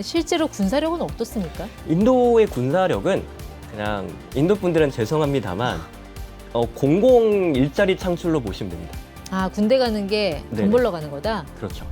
실제로 군사력은 어떻습니까? 인도의 군사력은 그냥 인도 분들은 죄송합니다만 공공 일자리 창출로 보시면 됩니다. 아, 군대 가는 게 돈 네네. 벌러 가는 거다? 그렇죠.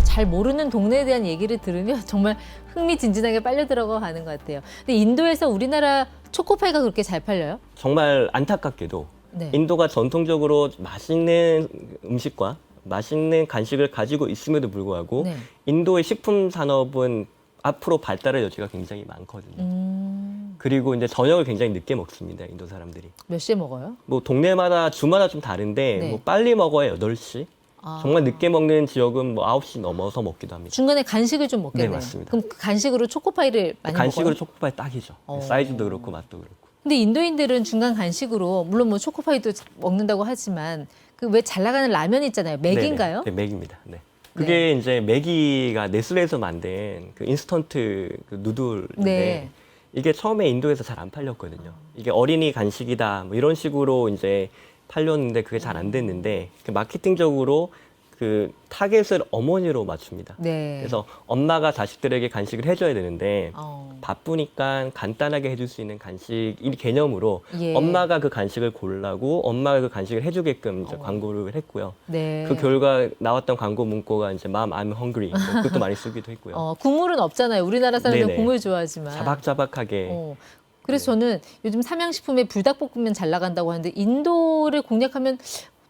잘 모르는 동네에 대한 얘기를 들으면 정말 흥미진진하게 빨려 들어가는 것 같아요. 근데 인도에서 우리나라 초코파이가 그렇게 잘 팔려요? 정말 안타깝게도 네. 인도가 전통적으로 맛있는 음식과 맛있는 간식을 가지고 있음에도 불구하고 네. 인도의 식품 산업은 앞으로 발달할 여지가 굉장히 많거든요. 그리고 이제 저녁을 굉장히 늦게 먹습니다, 인도 사람들이. 몇 시에 먹어요? 뭐 동네마다 주마다 좀 다른데 네. 뭐 빨리 먹어야 8시. 아. 정말 늦게 먹는 지역은 뭐 9시 넘어서 먹기도 합니다. 중간에 간식을 좀 먹겠네요. 네, 맞습니다. 그럼 그 간식으로 초코파이를 많이 간식으로 먹어요? 초코파이 딱이죠. 어. 사이즈도 그렇고 맛도 그렇고. 근데 인도인들은 중간 간식으로 물론 뭐 초코파이도 먹는다고 하지만 그 왜 잘 나가는 라면 있잖아요. 맥인가요? 네, 맥입니다. 네. 그게 이제 맥이가 네슬레에서 만든 그 인스턴트 그 누들인데 네. 이게 처음에 인도에서 잘 안 팔렸거든요. 이게 어린이 간식이다 뭐 이런 식으로 이제 팔렸는데 그게 잘 안 됐는데 그 마케팅적으로 그 타겟을 어머니로 맞춥니다. 네. 그래서 엄마가 자식들에게 간식을 해줘야 되는데 어. 바쁘니까 간단하게 해줄 수 있는 간식 이 개념으로 예. 엄마가 그 간식을 고르고 엄마가 그 간식을 해주게끔 이제 어. 광고를 했고요. 네. 그 결과 나왔던 광고 문구가 이제 Mom, I'm hungry 뭐 그것도 많이 쓰기도 했고요. 국물은 없잖아요. 우리나라 사람들은 네네. 국물 좋아하지만. 자박자박하게 그래서 저는 요즘 삼양식품에 불닭볶음면 잘 나간다고 하는데 인도를 공략하면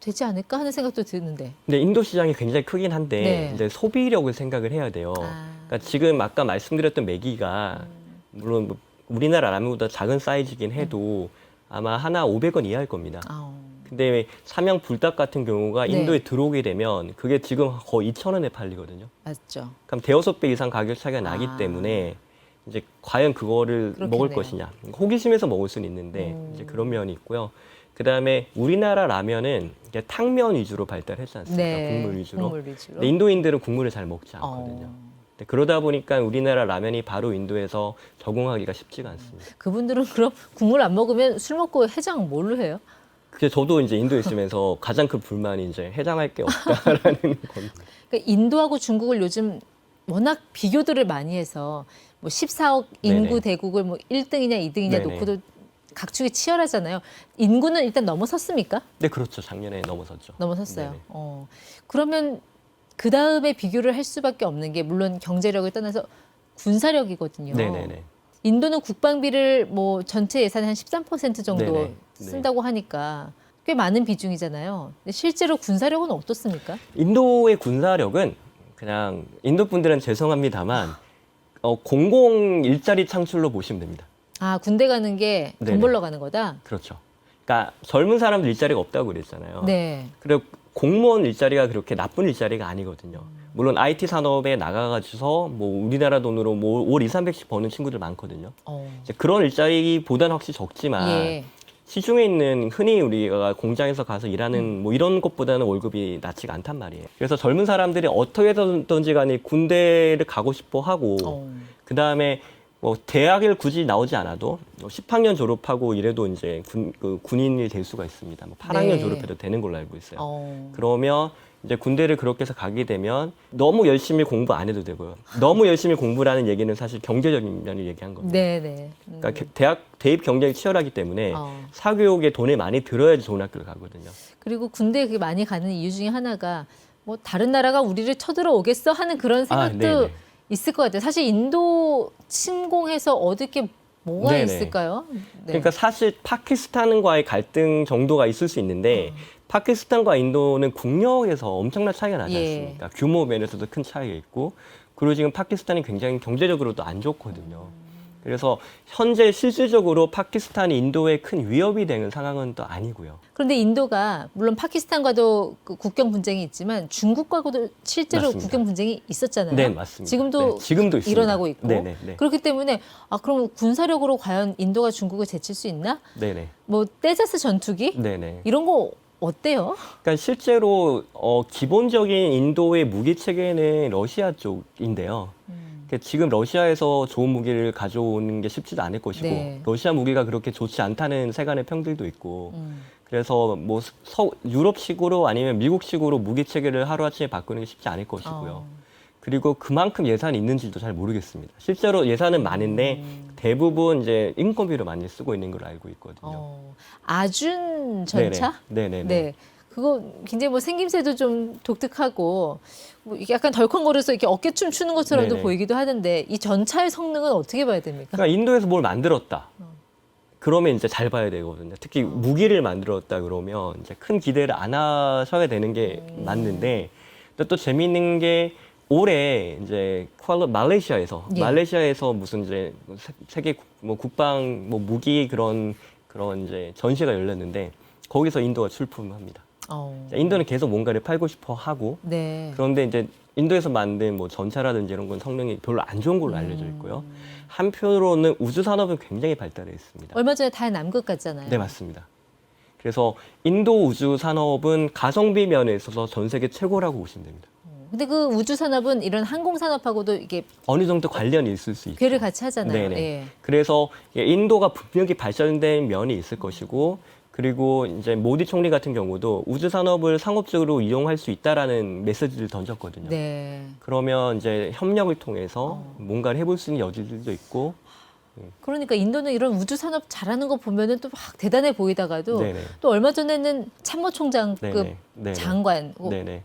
되지 않을까 하는 생각도 드는데. 근데 인도 시장이 굉장히 크긴 한데 네. 이제 소비력을 생각을 해야 돼요. 아. 그러니까 지금 아까 말씀드렸던 매기가 물론 뭐 우리나라 라면보다 작은 사이즈긴 해도 아마 하나 500원 이하일 겁니다. 아우. 근데 삼양 불닭 같은 경우가 네. 인도에 들어오게 되면 그게 지금 거의 2,000원에 팔리거든요. 맞죠. 그럼 대여섯 배 이상 가격 차이가 나기 아. 때문에 이제 과연 그거를 그렇겠네요. 먹을 것이냐. 호기심에서 먹을 수는 있는데 이제 그런 면이 있고요. 그다음에 우리나라 라면은 이게 탕면 위주로 발달했지 않습니까? 네. 국물 위주로. 국물 위주로. 근데 인도인들은 국물을 잘 먹지 않거든요. 네, 그러다 보니까 우리나라 라면이 바로 인도에서 적응하기가 쉽지가 않습니다. 그분들은 그럼 국물 안 먹으면 술 먹고 해장 뭘로 해요? 그래서 저도 이제 인도에 있으면서 가장 큰 불만이 이제 해장할 게 없다라는 겁니다. 그러니까 인도하고 중국을 요즘 워낙 비교들을 많이 해서 뭐 14억 인구 네네. 대국을 뭐 1등이냐 2등이냐 네네. 놓고도 각축이 치열하잖아요. 인구는 일단 넘어섰습니까? 네, 그렇죠. 작년에 넘어섰죠. 넘어섰어요. 네네. 그러면 그 다음에 비교를 할 수밖에 없는 게 물론 경제력을 떠나서 군사력이거든요. 네네네. 인도는 국방비를 뭐 전체 예산의 한 13% 정도 네네. 네. 쓴다고 하니까 꽤 많은 비중이잖아요. 근데 실제로 군사력은 어떻습니까? 인도의 군사력은 그냥 인도 분들은 죄송합니다만 공공 일자리 창출로 보시면 됩니다. 아, 군대 가는 게 돈 네네. 벌러 가는 거다? 그렇죠. 그러니까 젊은 사람들 일자리가 없다고 그랬잖아요. 네. 그리고 공무원 일자리가 그렇게 나쁜 일자리가 아니거든요. 물론 IT 산업에 나가가지고서 뭐 우리나라 돈으로 뭐 월 2, 300씩 버는 친구들 많거든요. 이제 그런 일자리보다는 확실히 적지만 예. 시중에 있는 흔히 우리가 공장에서 가서 일하는 뭐 이런 것보다는 월급이 낮지가 않단 말이에요. 그래서 젊은 사람들이 어떻게든지 간에 군대를 가고 싶어 하고 그 다음에 뭐 대학을 굳이 나오지 않아도 10학년 졸업하고 이래도 이제 군인이 될 수가 있습니다. 뭐 8학년 네. 졸업해도 되는 걸로 알고 있어요. 그러면 이제 군대를 그렇게 해서 가게 되면 너무 열심히 공부 안 해도 되고요. 너무 열심히 공부라는 얘기는 사실 경제적인 면을 얘기한 겁니다. 네네. 그러니까 대학 대입 경쟁이 치열하기 때문에 어. 사교육에 돈을 많이 들어야지 좋은 학교를 가거든요. 그리고 군대에 그게 많이 가는 이유 중에 하나가 뭐 다른 나라가 우리를 쳐들어오겠어 하는 그런 생각도 네네. 있을 것 같아요. 사실 인도 침공해서 얻을 게 뭐가 네네. 있을까요? 네. 그러니까 사실 파키스탄과의 갈등 정도가 있을 수 있는데 파키스탄과 인도는 국력에서 엄청난 차이가 나지 예. 않습니까? 규모 면에서도 큰 차이가 있고 그리고 지금 파키스탄이 굉장히 경제적으로도 안 좋거든요. 그래서 현재 실질적으로 파키스탄이 인도에 큰 위협이 되는 상황은 또 아니고요. 그런데 인도가 물론 파키스탄과도 그 국경 분쟁이 있지만 중국과도 실제로 맞습니다. 국경 분쟁이 있었잖아요. 네, 맞습니다. 지금도 네, 지금도 있습니다. 일어나고 있고. 네네, 네. 그렇기 때문에 그럼 군사력으로 과연 인도가 중국을 제칠 수 있나? 네네. 뭐 떼자스 전투기 네네. 이런 거 어때요? 그러니까 실제로 기본적인 인도의 무기 체계는 러시아 쪽인데요. 그러니까 지금 러시아에서 좋은 무기를 가져오는 게 쉽지도 않을 것이고 네. 러시아 무기가 그렇게 좋지 않다는 세간의 평들도 있고 그래서 뭐 유럽식으로 아니면 미국식으로 무기 체계를 하루아침에 바꾸는 게 쉽지 않을 것이고요. 그리고 그만큼 예산이 있는지도 잘 모르겠습니다. 실제로 예산은 많은데 대부분 이제 인건비로 많이 쓰고 있는 걸로 알고 있거든요. 아준 전차? 네네. 네. 그거 굉장히 뭐 생김새도 좀 독특하고 뭐 이게 약간 덜컹거려서 이렇게 어깨춤 추는 것처럼도 네네. 보이기도 하는데 이 전차의 성능은 어떻게 봐야 됩니까? 그러니까 인도에서 뭘 만들었다. 그러면 이제 잘 봐야 되거든요. 특히 무기를 만들었다 그러면 이제 큰 기대를 안 하셔야 되는 게 맞는데 또 재미있는 게 올해 이제 예. 말레이시아에서 무슨 이제 세계 뭐 국방 뭐 무기 그런 이제 전시가 열렸는데 거기서 인도가 출품합니다. 인도는 계속 뭔가를 팔고 싶어 하고 네. 그런데 이제 인도에서 만든 뭐 전차라든지 이런 건 성능이 별로 안 좋은 걸로 알려져 있고요. 한편으로는 우주 산업은 굉장히 발달해 있습니다. 얼마 전에 달 남극 갔잖아요. 네, 맞습니다. 그래서 인도 우주 산업은 가성비 면에 있어서 전 세계 최고라고 보시면 됩니다. 근데 그 우주 산업은 이런 항공 산업하고도 이게 어느 정도 관련이 있을 수 있죠. 괴를 같이 하잖아요. 네네. 예. 그래서 인도가 분명히 발전된 면이 있을 것이고 그리고 이제 모디 총리 같은 경우도 우주 산업을 상업적으로 이용할 수 있다라는 메시지를 던졌거든요. 네. 그러면 이제 협력을 통해서 뭔가를 해볼 수 있는 여지들도 있고. 그러니까 인도는 이런 우주 산업 잘하는 거 보면은 또 막 대단해 보이다가도 네네. 또 얼마 전에는 참모총장급 네네. 네네. 장관이 네네.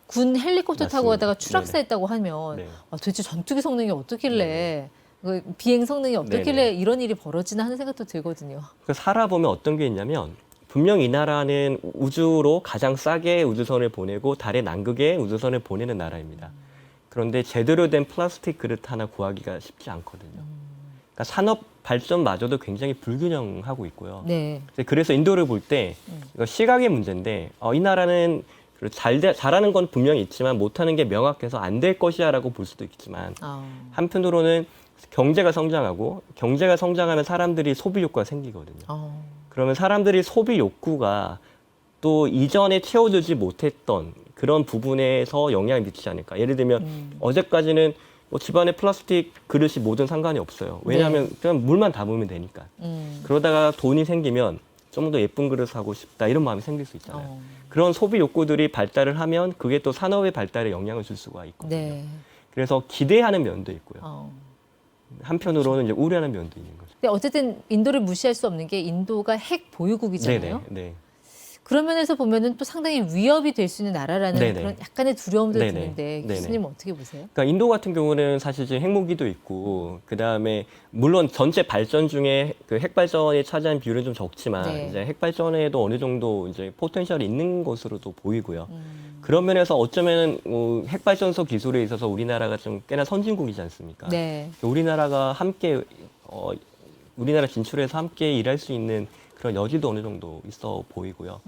군 헬리콥터 타고 맞습니다. 가다가 추락사했다고 하면 네. 도대체 전투기 성능이 어떻길래 그 비행 성능이 어떻길래 네네. 이런 일이 벌어지나 하는 생각도 들거든요. 그 살아보면 어떤 게 있냐면 분명 이 나라는 우주로 가장 싸게 우주선을 보내고 달의 남극에 우주선을 보내는 나라입니다. 그런데 제대로 된 플라스틱 그릇 하나 구하기가 쉽지 않거든요. 그러니까 산업 발전마저도 굉장히 불균형하고 있고요. 네. 그래서 인도를 볼 때 이거 시각의 문제인데 이 나라는 잘하는 건 분명히 있지만 못하는 게 명확해서 안 될 것이야라고 볼 수도 있지만 한편으로는 경제가 성장하고 경제가 성장하면 사람들이 소비 욕구가 생기거든요. 그러면 사람들이 소비 욕구가 또 이전에 채워주지 못했던 그런 부분에서 영향을 미치지 않을까. 예를 들면 어제까지는 뭐 집안에 플라스틱 그릇이 뭐든 상관이 없어요. 왜냐하면 그냥 물만 담으면 되니까. 그러다가 돈이 생기면 좀 더 예쁜 그릇 사고 싶다 이런 마음이 생길 수 있잖아요. 그런 소비 욕구들이 발달을 하면 그게 또 산업의 발달에 영향을 줄 수가 있거든요. 네. 그래서 기대하는 면도 있고요. 한편으로는 이제 우려하는 면도 있는 거죠. 근데 어쨌든 인도를 무시할 수 없는 게 인도가 핵 보유국이잖아요. 네. 그런 면에서 보면은 또 상당히 위협이 될 수 있는 나라라는 네네. 그런 약간의 두려움도 네네. 드는데 네네. 교수님은 어떻게 보세요? 그러니까 인도 같은 경우는 사실 지금 핵무기도 있고 그다음에 물론 전체 발전 중에 그 핵 발전이 차지한 비율은 좀 적지만 네. 이제 핵 발전에도 어느 정도 이제 포텐셜이 있는 것으로도 보이고요. 그런 면에서 어쩌면 핵 발전소 기술에 있어서 우리나라가 좀 꽤나 선진국이지 않습니까? 네. 우리나라가 함께 우리나라 진출해서 함께 일할 수 있는 그런 여지도 어느 정도 있어 보이고요.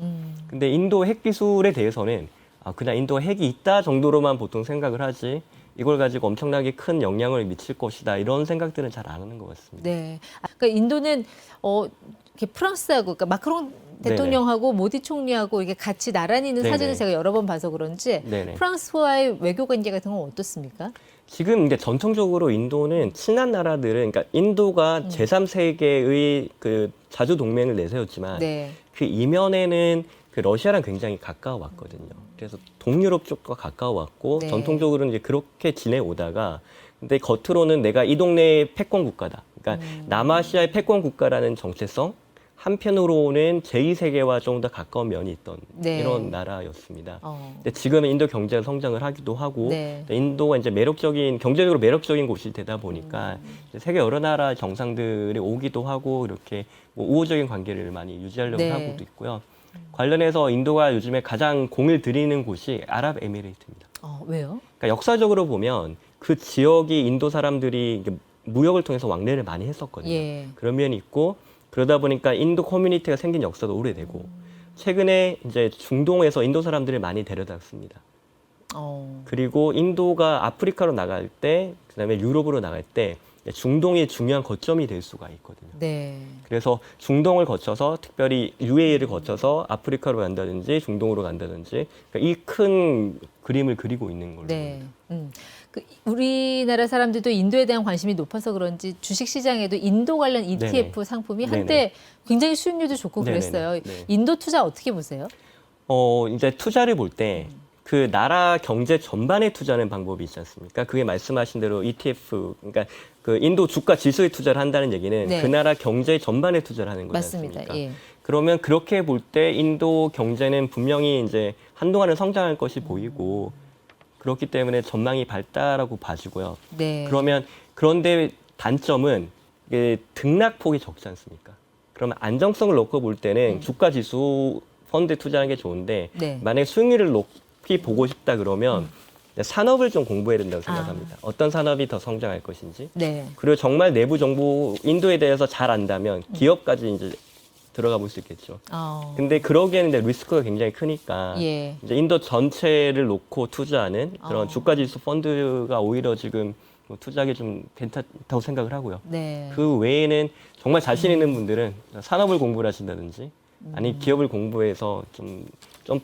근데 인도 핵 기술에 대해서는 그냥 인도가 핵이 있다 정도로만 보통 생각을 하지 이걸 가지고 엄청나게 큰 영향을 미칠 것이다 이런 생각들은 잘 안 하는 것 같습니다. 네. 그러니까 인도는 이렇게 프랑스하고 그러니까 마크롱 대통령하고 모디 총리하고 이게 같이 나란히 있는 네네. 사진을 제가 여러 번 봐서 그런지 네네. 프랑스와의 외교 관계 같은 건 어떻습니까? 지금 이제 전통적으로 인도는 친한 나라들은 그러니까 인도가 제3세계의 그 자주 동맹을 내세웠지만 네. 그 이면에는 그 러시아랑 굉장히 가까워 왔거든요. 그래서 동유럽 쪽과 가까워 왔고 네. 전통적으로는 이제 그렇게 지내오다가 근데 겉으로는 내가 이 동네의 패권 국가다. 그러니까 남아시아의 패권 국가라는 정체성 한편으로는 제2세계와 좀 더 가까운 면이 있던 네. 이런 나라였습니다. 근데 지금은 인도 경제가 성장을 하기도 하고 네. 인도가 이제 경제적으로 매력적인 곳이 되다 보니까 이제 세계 여러 나라 정상들이 오기도 하고 이렇게 뭐 우호적인 관계를 많이 유지하려고 네. 하고도 있고요. 관련해서 인도가 요즘에 가장 공을 들이는 곳이 아랍에미레이트입니다. 왜요? 그러니까 역사적으로 보면 그 지역이 인도 사람들이 무역을 통해서 왕래를 많이 했었거든요. 예. 그런 면이 있고 그러다 보니까 인도 커뮤니티가 생긴 역사도 오래되고 최근에 이제 중동에서 인도 사람들을 많이 데려다습니다. 그리고 인도가 아프리카로 나갈 때, 그다음에 유럽으로 나갈 때 중동이 중요한 거점이 될 수가 있거든요. 네. 그래서 중동을 거쳐서 특별히 UAE를 거쳐서 아프리카로 간다든지 중동으로 간다든지 그러니까 이 큰 그림을 그리고 있는 걸로 네. 봅니다. 우리나라 사람들도 인도에 대한 관심이 높아서 그런지 주식 시장에도 인도 관련 ETF 네네. 상품이 네네. 한때 굉장히 수익률도 좋고 네네네. 그랬어요. 네. 인도 투자 어떻게 보세요? 이제 투자를 볼 때 그 나라 경제 전반에 투자하는 방법이 있지 않습니까? 그게 말씀하신 대로 ETF, 그러니까 그 인도 주가 지수에 투자를 한다는 얘기는 네. 그 나라 경제 전반에 투자를 하는 거지 맞습니다. 않습니까? 예. 그러면 그렇게 볼 때 인도 경제는 분명히 이제 한동안은 성장할 것이 보이고 그렇기 때문에 전망이 밝다라고 봐지고요. 네. 그러면 그런데 단점은 이게 등락폭이 적지 않습니까? 그러면 안정성을 놓고 볼 때는 주가 지수 펀드에 투자하는 게 좋은데 네. 만약에 수익률을 높이 보고 싶다 그러면 산업을 좀 공부해야 된다고 생각합니다. 어떤 산업이 더 성장할 것인지. 네. 그리고 정말 내부 정보 인도에 대해서 잘 안다면 기업까지 이제 들어가 볼 수 있겠죠. 근데 그러기에는 이제 리스크가 굉장히 크니까 예. 이제 인도 전체를 놓고 투자하는 그런 주가 지수 펀드가 오히려 지금 뭐 투자하기 좀 괜찮다고 생각을 하고요. 네. 그 외에는 정말 자신 있는 분들은 산업을 공부를 하신다든지 아니 기업을 공부해서 좀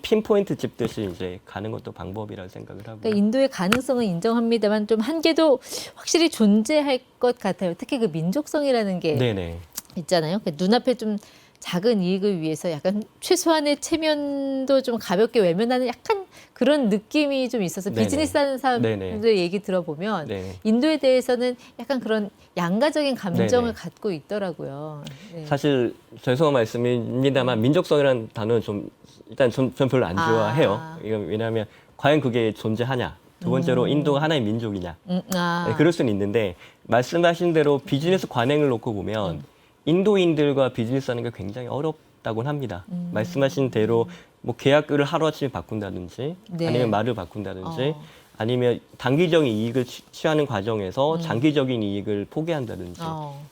핀포인트 짚듯이 이제 가는 것도 방법이라고 생각을 하고요. 그러니까 인도의 가능성은 인정합니다만 좀 한계도 확실히 존재할 것 같아요. 특히 그 민족성이라는 게 네네. 있잖아요. 그러니까 눈앞에 좀 작은 이익을 위해서 약간 최소한의 체면도 좀 가볍게 외면하는 약간 그런 느낌이 좀 있어서 네네. 비즈니스 하는 사람들 얘기 들어보면 네네. 인도에 대해서는 약간 그런 양가적인 감정을 네네. 갖고 있더라고요. 네. 사실 죄송한 말씀입니다만 민족성이라는 단어는 좀 일단 전 별로 안 좋아해요. 이거 왜냐하면 과연 그게 존재하냐. 두 번째로 인도가 하나의 민족이냐. 네, 그럴 수는 있는데 말씀하신 대로 비즈니스 관행을 놓고 보면 인도인들과 비즈니스하는 게 굉장히 어렵다고는 합니다. 말씀하신 대로 뭐 계약을 하루아침에 바꾼다든지 네. 아니면 말을 바꾼다든지 아니면 단기적인 이익을 취하는 과정에서 장기적인 이익을 포기한다든지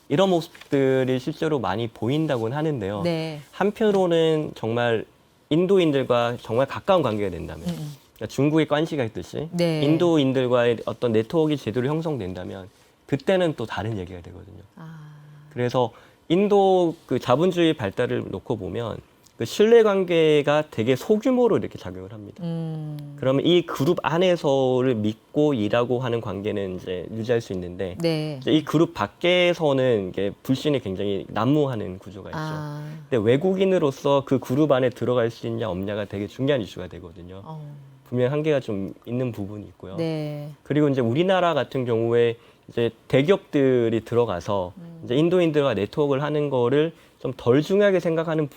이런 모습들이 실제로 많이 보인다고는 하는데요. 네. 한편으로는 정말 인도인들과 정말 가까운 관계가 된다면 그러니까 중국의 관시가 있듯이 네. 인도인들과의 어떤 네트워크가 제대로 형성된다면 그때는 또 다른 얘기가 되거든요. 그래서 인도 그 자본주의 발달을 놓고 보면 그 신뢰관계가 되게 소규모로 이렇게 작용을 합니다. 그러면 이 그룹 안에서를 믿고 일하고 하는 관계는 이제 유지할 수 있는데 네. 이제 이 그룹 밖에서는 이게 불신이 굉장히 난무하는 구조가 있죠. 근데 외국인으로서 그 그룹 안에 들어갈 수 있냐 없냐가 되게 중요한 이슈가 되거든요. 분명 한계가 좀 있는 부분이 있고요. 네. 그리고 이제 우리나라 같은 경우에 이제 대기업들이 들어가서 이제 인도인들과 네트워크를 하는 거를 좀 덜 중요하게 생각하는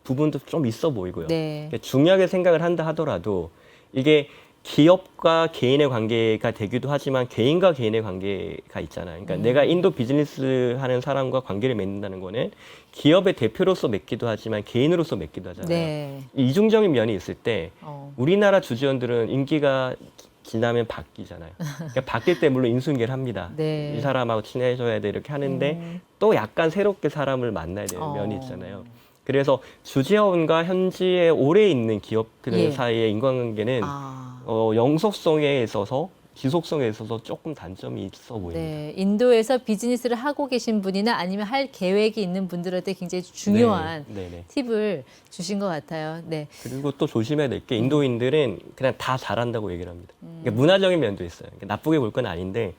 부분도 좀 있어 보이고요. 네. 중요하게 생각을 한다 하더라도 이게 기업과 개인의 관계가 되기도 하지만 개인과 개인의 관계가 있잖아요. 그러니까 내가 인도 비즈니스 하는 사람과 관계를 맺는다는 거는 기업의 대표로서 맺기도 하지만 개인으로서 맺기도 하잖아요. 네. 이중적인 면이 있을 때 우리나라 주지원들은 임기가 지나면 바뀌잖아요. 그러니까 바뀔 때 물론 인수인계를 합니다. 네. 이 사람하고 친해져야 돼 이렇게 하는데 또 약간 새롭게 사람을 만나야 되는 면이 있잖아요. 그래서 주재원과 현지에 오래 있는 기업들 예. 사이의 인간관계는 영속성에 있어서 지속성에 있어서 조금 단점이 있어 보입니다. 네, 인도에서 비즈니스를 하고 계신 분이나 아니면 할 계획이 있는 분들한테 굉장히 중요한 네네. 팁을 주신 것 같아요. 네. 그리고 또 조심해야 될 게 인도인들은 그냥 다 잘한다고 얘기를 합니다. 그러니까 문화적인 면도 있어요. 그러니까 나쁘게 볼 건 아닌데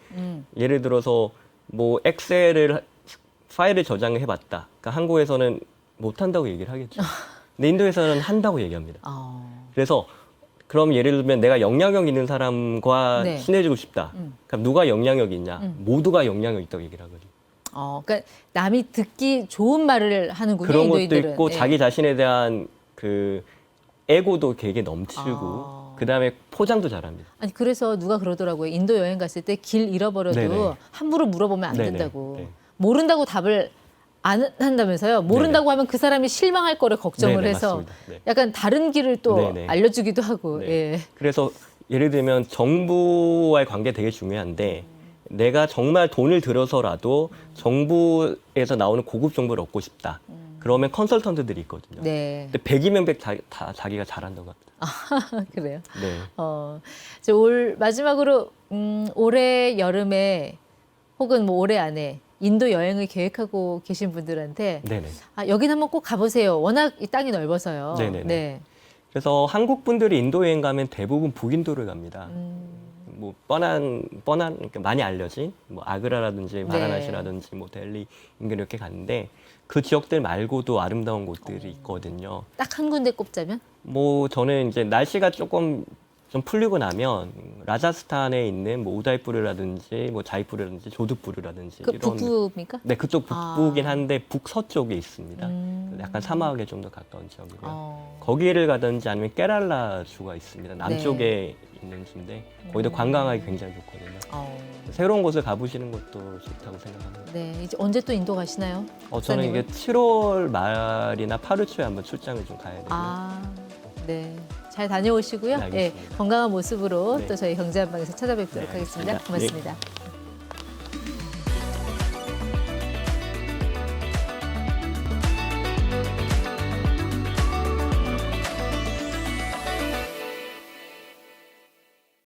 예를 들어서 뭐 엑셀을 파일을 저장해 봤다. 그러니까 한국에서는 못한다고 얘기를 하겠죠. 근데 인도에서는 한다고 얘기합니다. 그래서 그럼 예를 들면 내가 영향력 있는 사람과 네. 친해지고 싶다. 그럼 누가 영향력이 있냐? 모두가 영향력 있다고 얘기를 하거든요. 그러니까 남이 듣기 좋은 말을 하는군요. 그런 인도인들은. 것도 있고 네. 자기 자신에 대한 그 에고도 되게 넘치고 그다음에 포장도 잘합니다. 아니 그래서 누가 그러더라고요. 인도 여행 갔을 때 길 잃어버려도 네네. 함부로 물어보면 안 네네. 된다고. 네. 모른다고 답을 안 한다면서요. 모른다고 하면 그 사람이 실망할 거를 걱정을 네네, 해서 맞습니다. 네. 약간 다른 길을 또 네네. 알려주기도 하고. 네. 예. 그래서 예를 들면 정부와의 관계 되게 중요한데 내가 정말 돈을 들여서라도 정부에서 나오는 고급 정보를 얻고 싶다. 그러면 컨설턴트들이 있거든요. 네. 근데 100이면 100 다 자기가 잘한다고 합니다. 그래요. 네. 이제 올 마지막으로 올해 여름에 혹은 뭐 올해 안에 인도 여행을 계획하고 계신 분들한테 네네. 여긴 한번 꼭 가보세요. 워낙 이 땅이 넓어서요. 네네네. 네. 그래서 한국 분들이 인도 여행 가면 대부분 북인도를 갑니다. 뭐 뻔한 그러니까 많이 알려진 뭐 아그라라든지 바라나시라든지 뭐 델리 인근 이렇게 갔는데 그 지역들 말고도 아름다운 곳들이 있거든요. 딱 한 군데 꼽자면? 뭐 저는 이제 날씨가 조금 좀 풀리고 나면 라자스탄에 있는 뭐 우다이푸르라든지 뭐 자이푸르라든지 조드푸르라든지 그 이런 북부입니까? 네, 그쪽 북부긴 한데 북서쪽에 있습니다. 약간 사막에 좀 더 가까운 지역이고요. 거기를 가든지 아니면 깨랄라 주가 있습니다. 남쪽에 있는 주인데 거기도 관광하기 굉장히 좋거든요. 새로운 곳을 가보시는 것도 좋다고 생각합니다. 네, 이제 언제 또 인도 가시나요? 저는 목사님은? 이게 7월 말이나 8월 초에 한번 출장을 좀 가야 되고요. 네. 잘 다녀오시고요. 네, 알겠습니다. 건강한 모습으로 네. 또 저희 경제한방에서 찾아뵙도록 네, 하겠습니다. 알겠습니다. 고맙습니다.